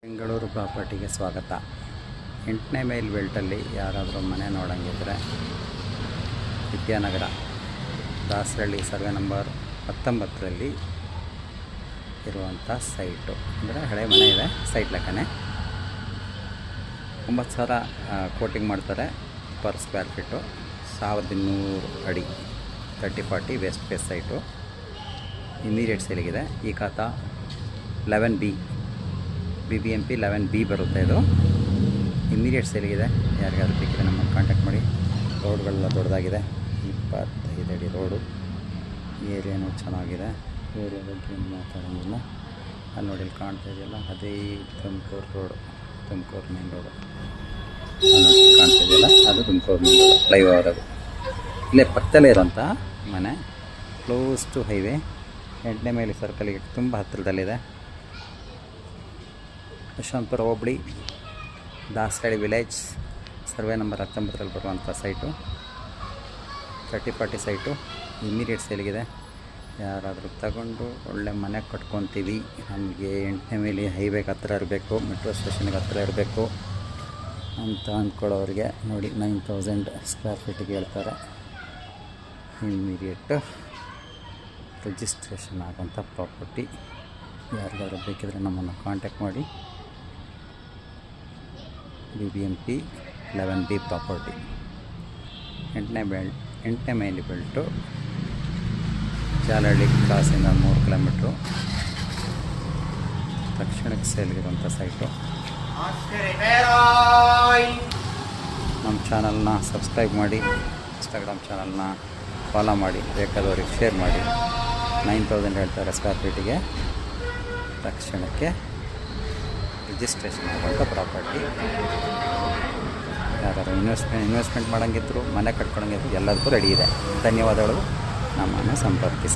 ಬೆಂಗಳೂರು ಪ್ರಾಪರ್ಟಿಗೆ ಸ್ವಾಗತ. 8ನೇ ಮೈಲ್ ಬೆಲ್ಟಲ್ಲಿ ಯಾರಾದರೂ ಮನೆ ನೋಡೋಂಗಿದ್ರೆ ವಿದ್ಯಾನಗರ ದಾಸರಳ್ಳಿ ಸರ್ವೆ ನಂಬರ್ 19ರಲ್ಲಿ ಇರುವಂಥ ಸೈಟು. ಅಂದರೆ ಹಳೆ ಮನೆ ಇದೆ, ಸೈಟ್ ಲೆಕ್ಕನೇ 9,000 ಕೋಟಿಂಗ್ ಮಾಡ್ತಾರೆ ಪರ್ ಸ್ಕ್ವೇರ್ ಫೀಟು. 1200 ಅಡಿ 30-40 ವೆಸ್ಟ್ ಫೇಸ್ ಸೈಟು. ಇಮಿಡಿಯೇಟ್ ಸೇಲಿಗಿದೆ. ಈ ಖಾತಾ 11B BBMP 11B ಬರುತ್ತೆ. ಇದು ಇಮಿಡಿಯೇಟ್ ಸೇಲಿಗಿದೆ. ಯಾರಿಗಾದ್ರೂ ಬೇಕಿದ್ರೆ ನಮ್ಮನ್ನು ಕಾಂಟ್ಯಾಕ್ಟ್ ಮಾಡಿ. ರೋಡ್ಗಳೆಲ್ಲ ದೊಡ್ಡದಾಗಿದೆ, 25 ಅಡಿ ರೋಡು. ಏರಿಯಾನು ಚೆನ್ನಾಗಿದೆ. ಏರಿಯಾ ಬಗ್ಗೆ ಏನು ಮಾತಾಡೋಂಗಿಲ್ಲ. ಅಲ್ಲಿ ನೋಡಿ, ಇಲ್ಲಿ ಕಾಣ್ತಾ ಇದೆಯಲ್ಲ, ಅದೇ Tumakuru road, Tumakuru main road ಕಾಣ್ತಾ ಇದೆಯಲ್ಲ, ಅದು Tumakuru main road. Fly over ಅದು ಇಲ್ಲೇ ಪಕ್ಕದಲ್ಲೇ ಇರೋಂಥ ಮನೆ, ಕ್ಲೋಸ್ ಟು ಹೈವೇ. 8ನೇ ಮೈಲಿ ಸರ್ಕಲಿಗೆ ತುಂಬ ಹತ್ತಿರದಲ್ಲಿದೆ. ಯಶವಂತಪುರ ಹೋಬಳಿ, ದಾಸರಳ್ಳಿ ವಿಲೇಜ್, ಸರ್ವೆ ನಂಬರ್ 19ರಲ್ಲಿ ಬರುವಂಥ ಸೈಟು. 30-40 ಸೈಟು. ಇಮಿಡಿಯೇಟ್ ಸೇಲಿಗಿದೆ. ಯಾರಾದರೂ ತಗೊಂಡು ಒಳ್ಳೆ ಮನೆ ಕಟ್ಕೊತೀವಿ, ನಮಗೆ 8ನೇ ಮೈಲಿ ಹೈವೇಗೆ ಹತ್ತಿರ ಇರಬೇಕು, ಮೆಟ್ರೋ ಸ್ಟೇಷನ್ಗೆ ಹತ್ತಿರ ಇರಬೇಕು ಅಂತ ಅಂದ್ಕೊಳ್ಳೋರಿಗೆ ನೋಡಿ, 9,000 ಸ್ಕ್ವೇರ್ ಫೀಟಿಗೆ ಹೇಳ್ತಾರೆ. ಇಮಿಡಿಯೇಟ್ ರಿಜಿಸ್ಟ್ರೇಷನ್ ಆಗೋಂಥ ಪ್ರಾಪರ್ಟಿ. ಯಾರಿಗಾದ್ರೂ ಬೇಕಿದ್ರೆ ನಮ್ಮನ್ನು ಕಾಂಟ್ಯಾಕ್ಟ್ ಮಾಡಿ. BBMP 11B property. 8ನೇ ಮೈಲಿ ಬೆಲ್ಟು, ಜಾಲಹಳ್ಳಿ ಕ್ರಾಸಿಂದ 3 ಕಿಲೋಮೀಟ್ರು. ತಕ್ಷಣಕ್ಕೆ ಸೇಲ್ಗಿರುವಂಥ ಸೈಟು. ನಮ್ಮ ಚಾನಲ್ನ ಸಬ್ಸ್ಕ್ರೈಬ್ ಮಾಡಿ, ಇನ್ಸ್ಟಾಗ್ರಾಮ್ ಚಾನಲ್ನ ಫಾಲೋ ಮಾಡಿ, ಬೇಕಾದವ್ರಿಗೆ ಶೇರ್ ಮಾಡಿ. 9,000 ಹೇಳ್ತಾರೆ ಸ್ಕ್ವೇರ್ ಫೀಟಿಗೆ. ತಕ್ಷಣಕ್ಕೆ ರಿಜಿಸ್ಟ್ರೇಷನ್ ಆಗುವಂಥ ಪ್ರಾಪರ್ಟಿ. ಯಾರು ಇನ್ವೆಸ್ಟ್ಮೆಂಟ್ ಮಾಡೋಂಗಿದ್ರು, ಮನೆ ಕಟ್ಕೊಳಂಗಿದ್ರು ಎಲ್ಲದಕ್ಕೂ ರೆಡಿ ಇದೆ. ಧನ್ಯವಾದಗಳು. ನಮ್ಮನ್ನು ಸಂಪರ್ಕಿಸಿ.